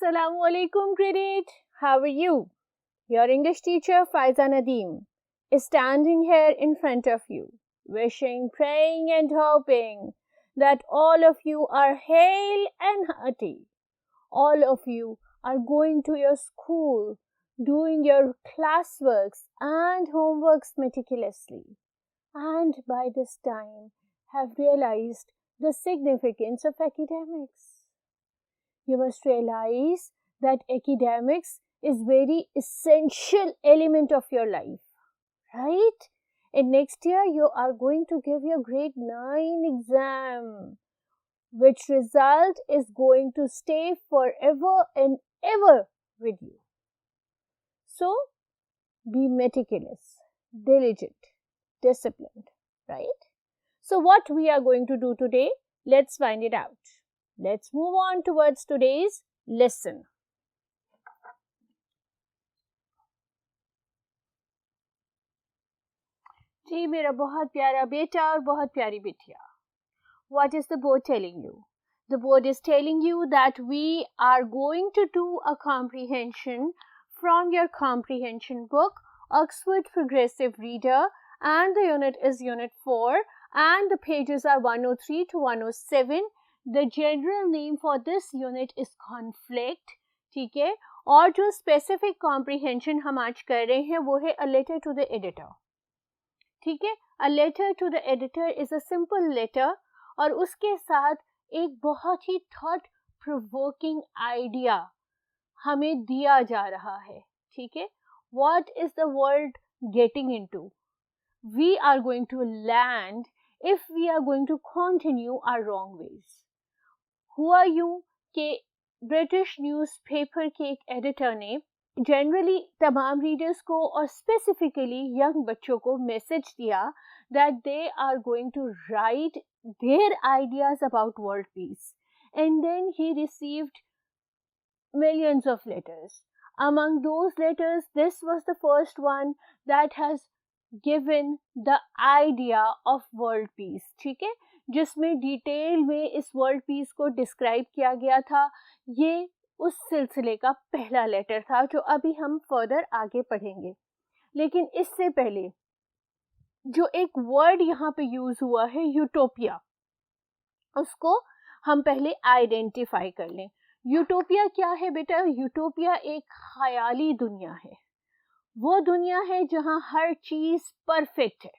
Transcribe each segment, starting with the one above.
Assalamu alaikum, Credit. How are you? Your English teacher Faiza Nadeem is standing here in front of you, wishing, praying and hoping that all of you are hale and hearty. All of you are going to your school, doing your classworks and homeworks meticulously, and by this time have realized the significance of academics. You must realize that academics is very essential element of your life, right? And next year you are going to give your grade 9 exam, which result is going to stay forever and ever with you. So, be meticulous, diligent, disciplined, right? So, what we are going to do today, let's find it out. Let's move on towards today's lesson. जी मेरा बहुत प्यारा बेटा और बहुत प्यारी बिटिया. What is the board telling you? The board is telling you that we are going to do a comprehension from your comprehension book, Oxford Progressive Reader, and the unit is unit 4 and the pages are 103 to 107. The general name for this unit is conflict, ठीक है. और जो specific comprehension हम आज कर रहे हैं वो है a letter to the editor, ठीक है. A letter to the editor is a simple letter और उसके साथ एक बहुत ही thought provoking idea हमें दिया जा रहा है, ठीक है. What is the world getting into? We are going to land if we are going to continue our wrong ways. Who are you के ब्रिटिश न्यूज़पेपर के एक एडिटर ने जनरली तमाम रीडर्स को और स्पेसिफिकली यंग बच्चों को मैसेज दिया that they are going to write their ideas about world peace, and then he received millions of letters. Among those letters, this was the first one that has given the idea of world peace, ठीक है, जिसमें detail में इस world peace को describe किया गया था. ये उस सिलसिले का पहला लेटर था जो अभी हम फर्दर आगे पढ़ेंगे. लेकिन इससे पहले जो एक वर्ड यहाँ पे यूज हुआ है यूटोपिया, उसको हम पहले आइडेंटिफाई कर लें. यूटोपिया क्या है बेटा? यूटोपिया एक ख्याली दुनिया है. वो दुनिया है जहाँ हर चीज परफेक्ट है.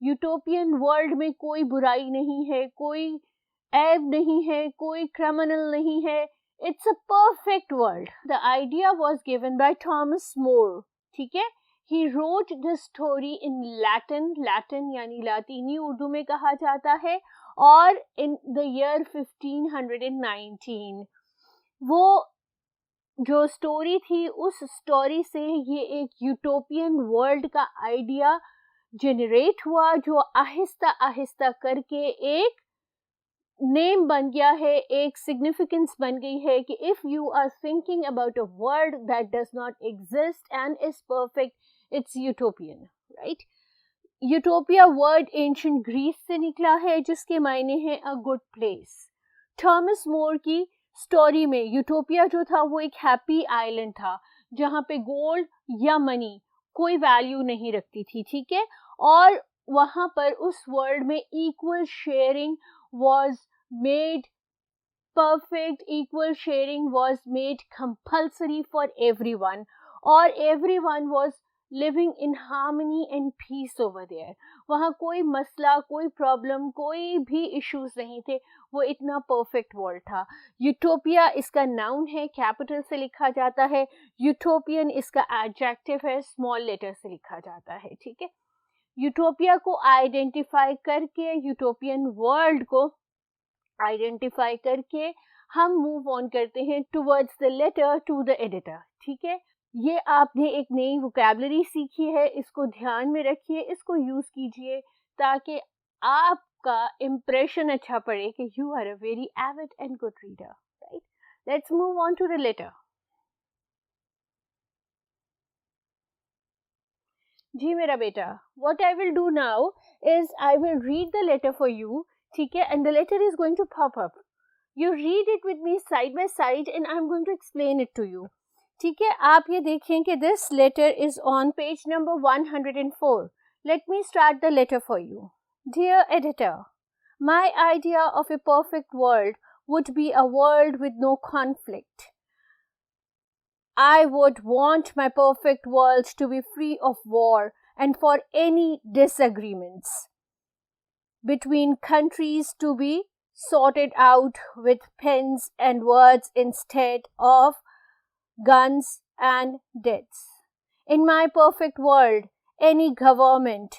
यूटोपियन वर्ल्ड में कोई बुराई नहीं है, कोई ऐब नहीं है, कोई क्रिमिनल नहीं है. It's a perfect world. The idea was given by Thomas More, ठीक है. He wrote the story in Latin. Latin यानी लातीनी उर्दू में कहा जाता है. और इन द ईयर 1519 वो जो स्टोरी थी उस स्टोरी से ये एक यूटोपियन वर्ल्ड का आइडिया जनरेट हुआ जो आहिस्ता आहिस्ता करके एक नेम बन गया है, एक सिग्निफिकेंस बन गई है कि if you are thinking about a world that does not exist and is perfect, it's utopian, right. Utopia word ancient Greece से निकला है जिसके मायने हैं a good place. Thomas More की स्टोरी में यूटोपिया जो था वो एक हैप्पी आइलैंड था जहाँ पे गोल्ड या मनी कोई वैल्यू नहीं रखती थी, ठीक है. और वहां पर उस वर्ल्ड में equal sharing was made perfect. Equal sharing was made compulsory for everyone, or everyone was living in harmony and peace over there. वहाँ कोई मसला, कोई प्रॉब्लम, कोई भी इश्यूज नहीं थे. वो इतना परफेक्ट वर्ल्ड था. यूटोपिया इसका नाउन है, कैपिटल से लिखा जाता है. यूटोपियन इसका एडजेक्टिव है, स्मॉल लेटर से लिखा जाता है, ठीक है. यूटोपिया को आइडेंटिफाई करके, यूटोपियन वर्ल्ड को आइडेंटिफाई करके हम मूव ऑन करते हैं towards the letter to the editor, ठीक है. ये आपने एक नई वोकैबुलरी सीखी है, इसको ध्यान में रखिए, इसको यूज कीजिए ताकि आपका इंप्रेशन अच्छा पड़े कि you are a very avid and good reader, right. Let's move on to the letter. जी मेरा बेटा, what I will do now is I will read the letter for you, ठीक है, and the letter is going to pop up. You read it with me side by side and I'm going to explain it to you. ठीक है, आप ये देखें कि this letter is on page number 104. Let me start the letter for you. Dear editor, my idea of a perfect world would be a world with no conflict. I would want my perfect world to be free of war and for any disagreements between countries to be sorted out with pens and words instead of guns and deaths. In my perfect world, any government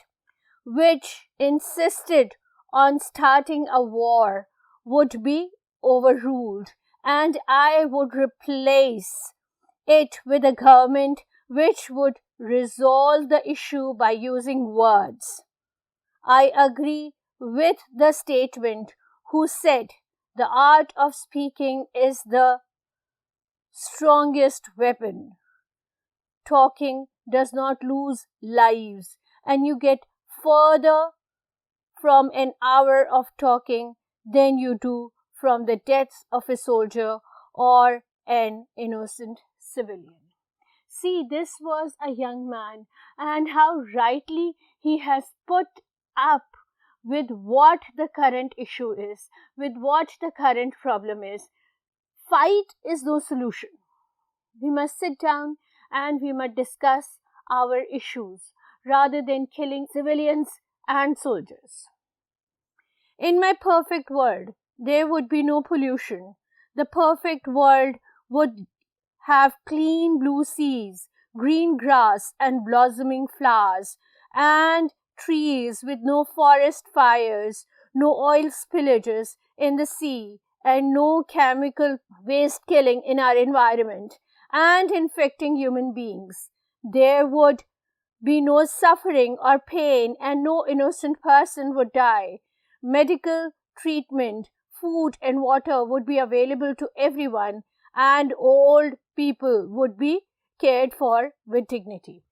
which insisted on starting a war would be overruled, and I would replace it with a government which would resolve the issue by using words. I agree with the statement who said the art of speaking is the strongest weapon. Talking does not lose lives, and you get further from an hour of talking than you do from the death of a soldier or an innocent civilian. See, this was a young man, and how rightly he has put up with what the current issue is, with what the current problem is. Fight is no solution. We must sit down and we must discuss our issues rather than killing civilians and soldiers. In my perfect world, there would be no pollution. The perfect world would have clean blue seas, green grass and blossoming flowers, and trees with no forest fires, no oil spillages in the sea, and no chemical waste killing in our environment and infecting human beings. There would be no suffering or pain, and no innocent person would die. Medical treatment, food and water would be available to everyone, and old people would be cared for with dignity.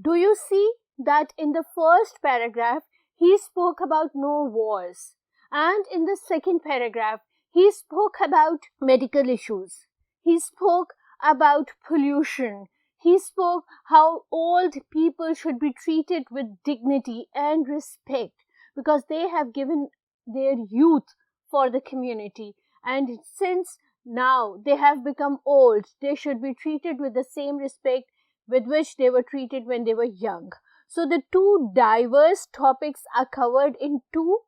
Do you see that in the first paragraph he spoke about no wars, and in the second paragraph he spoke about medical issues, he spoke about pollution, he spoke how old people should be treated with dignity and respect because they have given their youth for the community, and since now they have become old, they should be treated with the same respect with which they were treated when they were young. So the two diverse topics are covered in two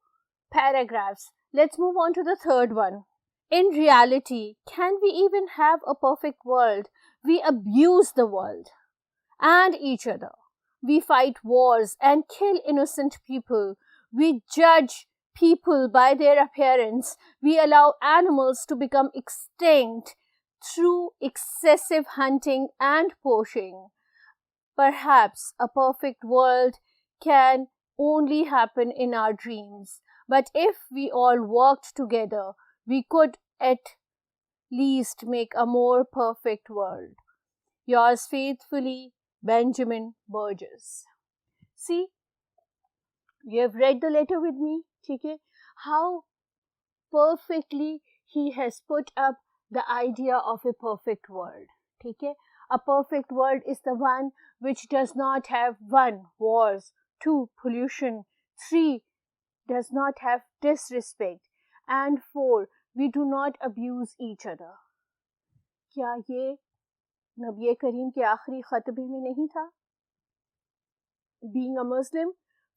paragraphs. Let's move on to the third one. In reality, can we even have a perfect world? We abuse the world and each other. We fight wars and kill innocent people. We judge people by their appearance. We allow animals to become extinct through excessive hunting and poaching. Perhaps a perfect world can only happen in our dreams, but if we all worked together, we could at least make a more perfect world. Yours faithfully, Benjamin Burgess. See, you have read the letter with me, okay? How perfectly he has put up the idea of a perfect world, okay? A perfect world is the one which does not have 1. wars, 2. pollution, 3. does not have disrespect, and 4. we do not abuse each other. क्या ये नबी करीम के आखिरी खतबे में नहीं था? Being a Muslim,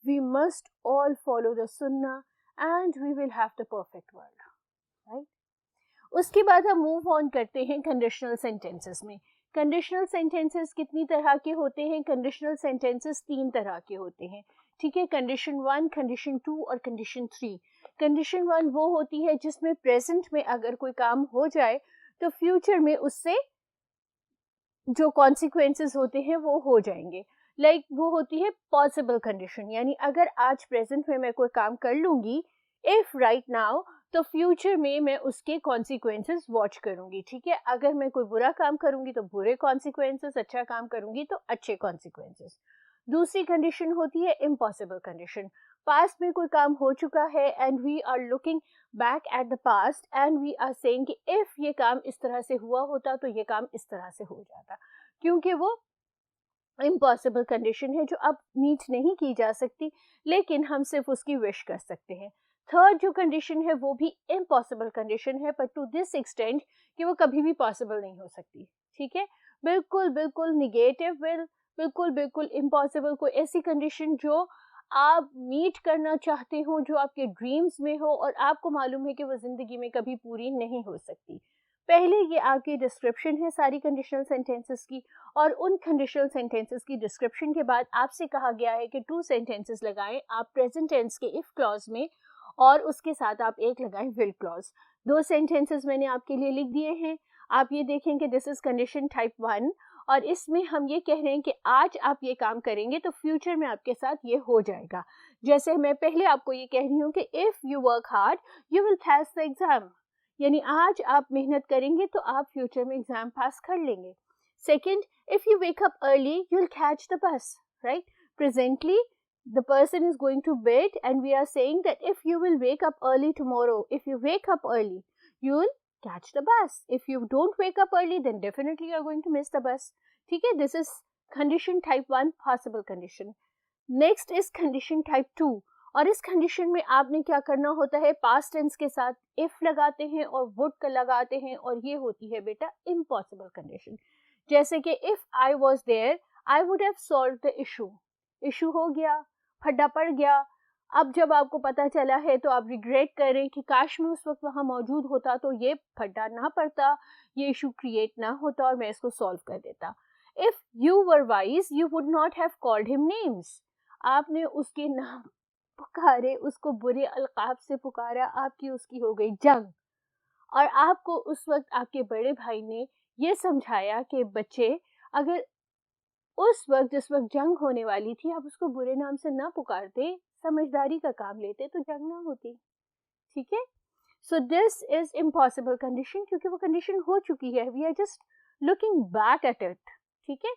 we must all follow the Sunnah and we will have the perfect world, right? उसके बाद हम मूव ऑन करते हैं कंडीशनल सेंटेंसेस में. कंडीशनल सेंटेंसेस कितनी तरह के होते हैं? कंडीशनल सेंटेंसेस 3 तरह के होते हैं, ठीक है? कंडीशन 1, कंडीशन 2 और कंडीशन 3. कंडीशन 1 वो होती है जिसमें प्रेजेंट में अगर कोई काम हो जाए तो फ्यूचर में उससे जो कॉन्सिक्वेंसेस होते हैं वो हो जाएंगे. लाइक वो होती है पॉसिबल कंडीशन, यानी अगर आज प्रेजेंट में मैं कोई काम कर लूंगी इफ राइट नाउ, तो फ्यूचर में मैं उसके कॉन्सिक्वेंसेस वॉच करूंगी, ठीक है? अगर मैं कोई बुरा काम करूंगी तो बुरे कॉन्सिक्वेंसेस, अच्छा काम करूंगी तो अच्छे कॉन्सिक्वेंसेस. दूसरी कंडीशन होती है इम्पॉसिबल कंडीशन। पास्ट में कोई काम हो चुका है and we are looking back at the past and we are saying कि इफ ये काम इस तरह से हुआ होता तो ये काम इस तरह से हो जाता, क्योंकि वो इम्पॉसिबल कंडीशन है जो अब मीट नहीं की जा सकती, लेकिन हम सिर्फ उसकी विश कर सकते हैं। थर्ड जो कंडीशन है वो भी इम्पॉसिबल कंडीशन है, बट टू दिस एक्सटेंट कि वो कभी भी पॉसिबल नहीं हो सकती। ठीक है, बिल्कुल बिल्कुल निगेटिव बिल्कुल बिल्कुल इम्पॉसिबल, कोई ऐसी कंडीशन जो आप मीट करना चाहते हो, जो आपके ड्रीम्स में हो और आपको मालूम है कि वो जिंदगी में कभी पूरी नहीं हो सकती। पहले ये आपकी डिस्क्रिप्शन है सारी कंडीशनल सेंटेंसेस की, और उन कंडीशनल सेंटेंसेस की डिस्क्रिप्शन के बाद आपसे कहा गया है कि 2 सेंटेंसेस लगाएं आप प्रेजेंट टेंस के इफ क्लॉज में, और उसके साथ आप एक लगाएं विल क्लॉज। 2 सेंटेंसेस मैंने आपके लिए लिख दिए हैं। आप ये देखें कि दिस इज कंडीशन टाइप 1, और इसमें हम ये कह रहे हैं कि आज आप ये काम करेंगे तो फ्यूचर में आपके साथ ये हो जाएगा। जैसे मैं पहले आपको ये कह रही हूँ कि if you work hard you will pass the exam, यानी आज आप मेहनत करेंगे तो आप फ्यूचर में एग्जाम पास कर लेंगे। Second, if you wake up early you will catch the bus, right? Presently the person is going to bed and we are saying that if you will wake up early tomorrow, if you wake up early you will catch the bus. If you don't wake up early then definitely you are going to miss the bus. ठीक है, this is condition type 1 possible condition. Next is condition type 2, और इस condition में आपने क्या करना होता है, पास्ट टेंस के साथ इफ लगाते हैं और वुड का लगाते हैं, और ये होती है बेटा इम्पॉसिबल कंडीशन। जैसे कि if I was there I would have solve the issue, issue हो गया, फड्डा पड़ गया। अब जब आपको पता चला है तो आप रिग्रेट कर रहे हैं कि काश मैं उस वक्त वहां मौजूद होता तो ये फड्डा ना पड़ता, ये इशू क्रिएट ना होता और मैं इसको सॉल्व कर देता। If you were wise you would not have called him names, आपने उसके नाम पुकारे, उसको बुरे अलकाब से पुकारा, आपकी उसकी हो गई जंग। और आपको उस वक्त आपके बड़े भाई ने ये समझाया कि बच्चे, अगर उस वक्त जिस वक्त जंग होने वाली थी आप उसको बुरे नाम से ना पुकारते, समझदारी का काम लेते तो जंग ना होती। ठीक है, so this is impossible condition, क्योंकि वो कंडीशन हो चुकी है, we are just looking back at it. ठीक है,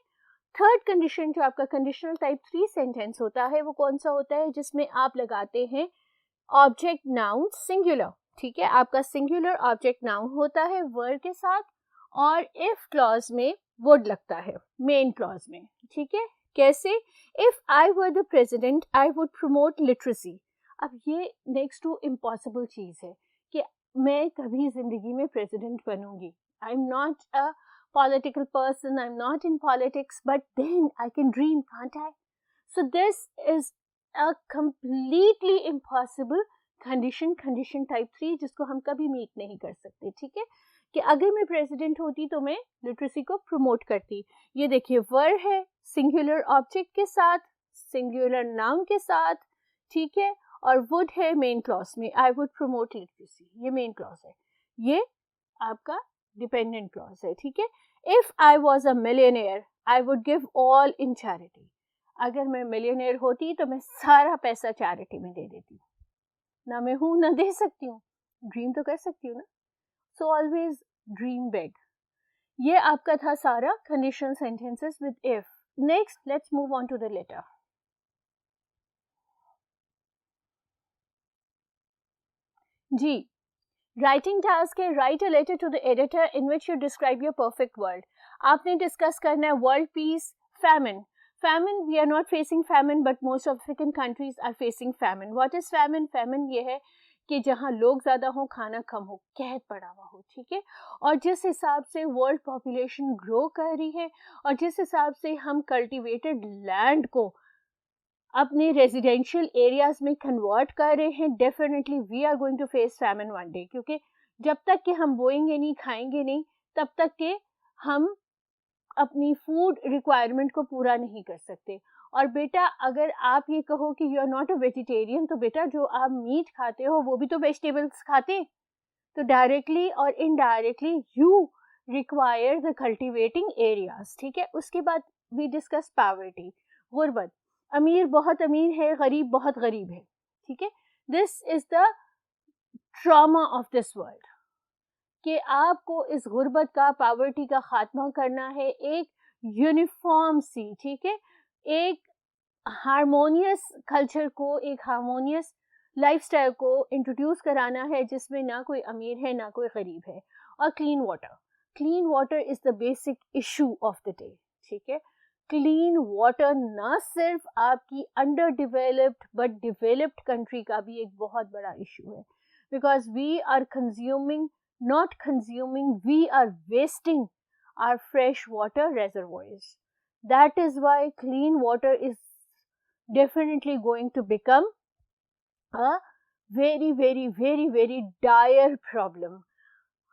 थर्ड कंडीशन जो आपका कंडीशनल टाइप 3 सेंटेंस होता है वो कौन सा होता है, जिसमें आप लगाते हैं ऑब्जेक्ट नाउन सिंगुलर। ठीक है, आपका सिंगुलर ऑब्जेक्ट नाउन होता है वर्ड के साथ, और इफ क्लॉज में वुड लगता है मेन क्लॉज में। ठीक है, कैसे, if I were the president I would promote literacy. अब ये नेक्स्ट टू इम्पॉसिबल चीज है कि मैं कभी जिंदगी में प्रेसिडेंट बनूंगी, I am not a political person, I'm not in politics, but then I can dream, can't I? So this is a completely impossible condition, condition type 3, जिसको हम कभी मीट नहीं कर सकते। ठीक है, कि अगर मैं प्रेसिडेंट होती तो मैं लिटरेसी को प्रमोट करती। ये देखिए वर्ड है सिंगुलर ऑब्जेक्ट के साथ, सिंगुलर नाउन के साथ, ठीक है, और वुड है मेन क्लॉज में, आई वुड प्रमोट लिटरेसी, ये मेन क्लॉज है, ये आपका डिपेंडेंट क्लॉज है। ठीक है, if I was a millionaire I would give all in charity, अगर मैं मिलियनेयर होती तो मैं सारा पैसा चैरिटी में दे देती। ना मैं हूं ना दे सकती हूँ, ड्रीम तो कर सकती हूँ ना, सो ऑलवेज ड्रीम बिग। ये आपका था सारा conditional sentences with if. Next let's move on to the letter. जी, राइटिंग टास्क है, write a letter to the editor in which you describe your perfect world. आपने डिस्कस करना है world peace, famine. Famine, we are not facing famine but most African countries are facing famine. What is famine? Famine ये है कि जहाँ लोग ज्यादा हो, खाना कम हो, कहत पड़ा हुआ हो। ठीक है, और जिस हिसाब से वर्ल्ड पॉपुलेशन ग्रो कर रही है और जिस हिसाब से हम कल्टिवेटेड लैंड को अपने रेजिडेंशियल एरियाज में कन्वर्ट कर रहे हैं, definitely we are going to face famine one day, क्योंकि जब तक कि हम बोएंगे नहीं, खाएंगे नहीं, तब तक के हम अपनी फूड रिक्वायरमेंट को पूरा नहीं कर सकते। और बेटा अगर आप ये कहो कि you are not a vegetarian, तो बेटा जो आप मीट खाते हो वो भी तो वेजिटेबल्स खाते, तो डायरेक्टली और indirectly you require the cultivating areas. ठीक है, उसके बाद वी डिस्कस पॉवर्टी, गुर्बत। अमीर बहुत अमीर है, गरीब बहुत गरीब है। ठीक है, this is the trauma of this world, कि आपको इस गुर्बत का, पॉवर्टी का खात्मा करना है एक यूनिफॉर्म सी, ठीक है, एक हारमोनियस कल्चर को, एक हारमोनियस लाइफस्टाइल को इंट्रोड्यूस कराना है जिसमें ना कोई अमीर है ना कोई गरीब है। और clean water is the basic issue of the day, ठीक है। क्लीन वाटर ना सिर्फ आपकी under developed but developed country का भी एक बहुत बड़ा इशू है, because we are consuming, not consuming, we are wasting our fresh water reservoirs. That is why clean water is definitely going to become a very very very very dire problem.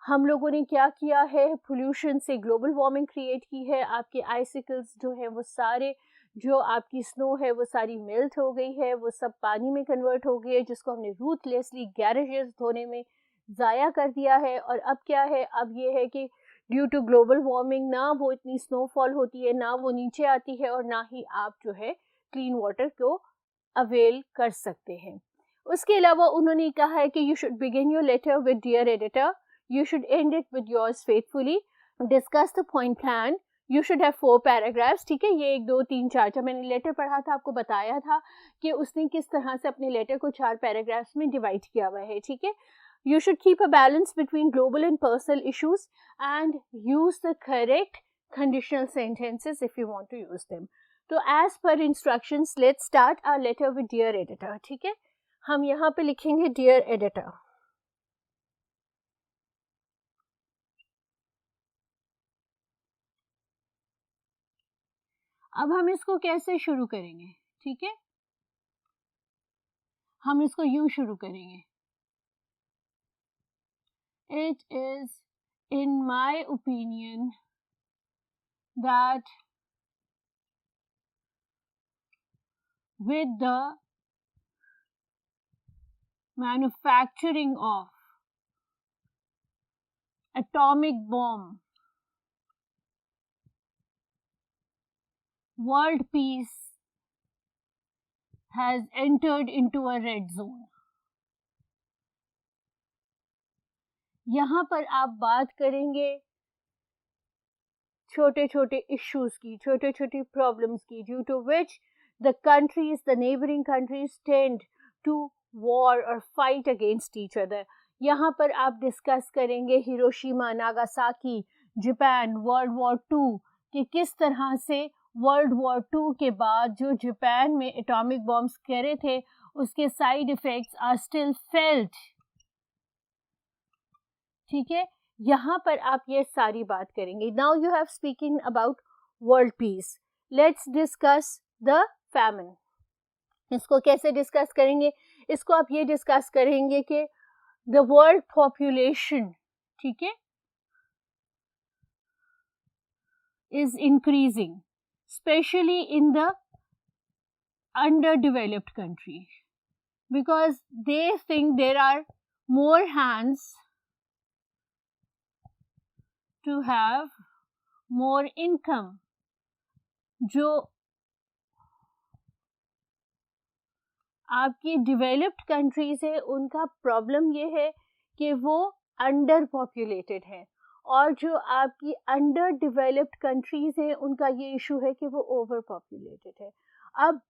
हम लोगों ने क्या किया है, pollution से global warming create की है। आपके आइसिकल्स जो है वो सारे, जो आपकी स्नो है वो सारी मेल्ट हो गई है, वो सब पानी में कन्वर्ट हो गई है, जिसको हमने रूथलेसली गैरेजेस धोने में ज़ाया कर दिया है। और अब क्या है, अब ये है कि ड्यू टू ग्लोबल वार्मिंग ना वो इतनी स्नोफॉल होती है, ना वो नीचे आती है, और ना ही आप जो है क्लीन वाटर को अवेल कर सकते हैं। उसके अलावा उन्होंने कहा है कि you should begin your letter with dear editor, you should end it with yours faithfully, discuss the point plan, you should have 4 paragraphs, ठीक है। ये 1 2 3 4, जब मैंने लेटर पढ़ा था आपको बताया था कि उसने किस तरह से अपने लेटर को 4 पैराग्राफ्स में डिवाइड किया हुआ है, ठीक है। You should keep a balance between global and personal issues and use the correct conditional sentences if you want to use them. तो as per instructions, let's start our letter with dear editor, ठीक है। हम यहाँ पे लिखेंगे dear editor। अब हम इसको कैसे शुरू करेंगे, ठीक है। हम इसको यूं शुरू करेंगे, it is in my opinion that with the manufacturing of atomic bomb, world peace has entered into a red zone. यहाँ पर आप बात करेंगे छोटे छोटे इश्यूज की, छोटे छोटे प्रॉब्लम्स की, due to which the countries, the neighbouring countries tend to war और फाइट अगेंस्ट ईच अदर। यहाँ पर आप डिस्कस करेंगे Hiroshima, Nagasaki, Japan, world war 2 कि किस तरह से वर्ल्ड वॉर 2 के बाद जो जापान में एटॉमिक बॉम्ब्स गिरे थे उसके side effects are still felt, ठीक है। यहाँ पर आप ये सारी बात करेंगे। Now you have speaking about world peace, let's discuss the famine. इसको कैसे डिस्कस करेंगे, इसको आप ये डिस्कस करेंगे कि द वर्ल्ड पॉपुलेशन, ठीक है, is increasing, especially in the underdeveloped countries, because they think there are more hands to have more income. जो आपकी डेवलप्ड कंट्रीज है उनका प्रॉब्लम ये है कि वो अंडर पॉपुलेटेड है, और जो आपकी अंडर डेवलप्ड कंट्रीज हैं उनका ये इशू है कि वो ओवर पॉपुलेटेड है। अब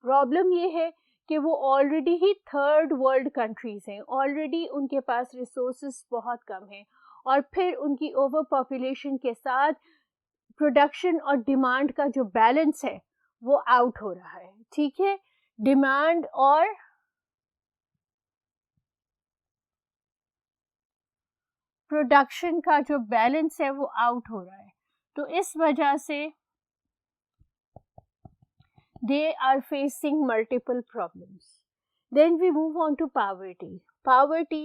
प्रॉब्लम ये है कि वो ऑलरेडी ही थर्ड वर्ल्ड कंट्रीज हैं, ऑलरेडी उनके पास रिसोर्सेज बहुत कम हैं, और फिर उनकी ओवर पॉपुलेशन के साथ प्रोडक्शन और डिमांड का जो बैलेंस है वो आउट हो रहा है, ठीक है। डिमांड और प्रोडक्शन का जो बैलेंस है वो आउट हो रहा है, तो इस वजह से they are facing multiple problems. Then we move on to poverty. Poverty,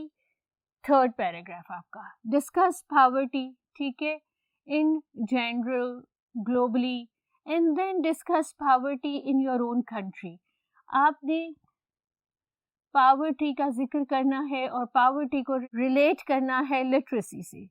third paragraph आपका, discuss poverty, ठीक है, in general, globally, and then discuss poverty in your own country. आपने पावर्टी का जिक्र करना है और पावर्टी को रिलेट करना है लिटरेसी से,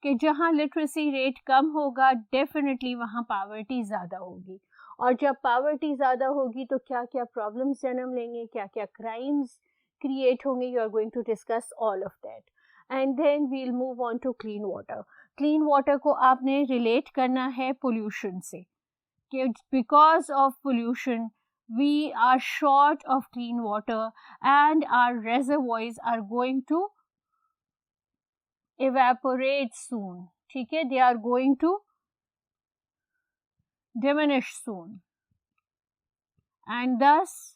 कि जहाँ लिटरेसी रेट कम होगा डेफिनेटली वहाँ पावर्टी ज़्यादा होगी, और जब पावर्टी ज़्यादा होगी तो क्या क्या प्रॉब्लम्स जन्म लेंगे, क्या क्या क्राइम्स क्रिएट होंगे। You are going to discuss all of that, and then we'll move on to clean water. Clean water को आपने रिलेट करना है पोल्यूशन से, कि because of pollution we are short of clean water and our reservoirs are going to evaporate soon. ठीक है, they are going to diminish soon and thus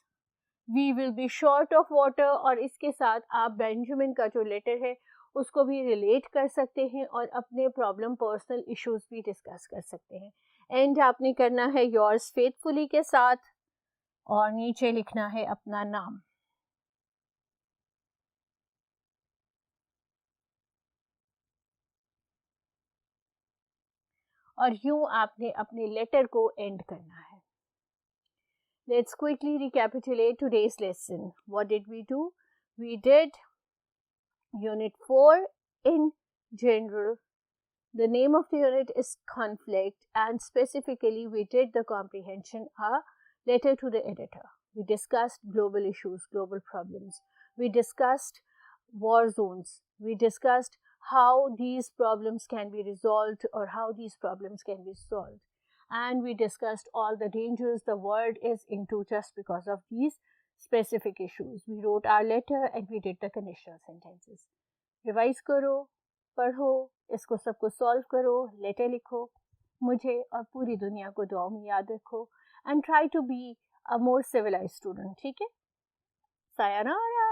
we will be short of water. और इसके साथ आप Benjamin का जो letter है उसको भी रिलेट कर सकते हैं और अपने प्रॉब्लम पर्सनल इश्यूज भी डिस्कस कर सकते हैं. एंड आपने करना है योर्स फेथफुली के साथ और नीचे लिखना है अपना नाम. और यूं आपने अपने लेटर को एंड करना है. Let's quickly recapitulate today's lesson. What did we do? We did Unit 4 in general. The name of the unit is conflict, and specifically we did the comprehension, a letter to the editor. We discussed global issues, global problems. We discussed war zones. We discussed how these problems can be resolved or how these problems can be solved. And we discussed all the dangers the world is into just because of these specific issues. We wrote our letter and we did the conditional sentences. Revise करो, पढ़ो, इसको सबको solve करो, letter लिखो, मुझे और पूरी दुनिया को दुआओं में याद रखो and try to be a more civilized student. ठीक है? सायनारा.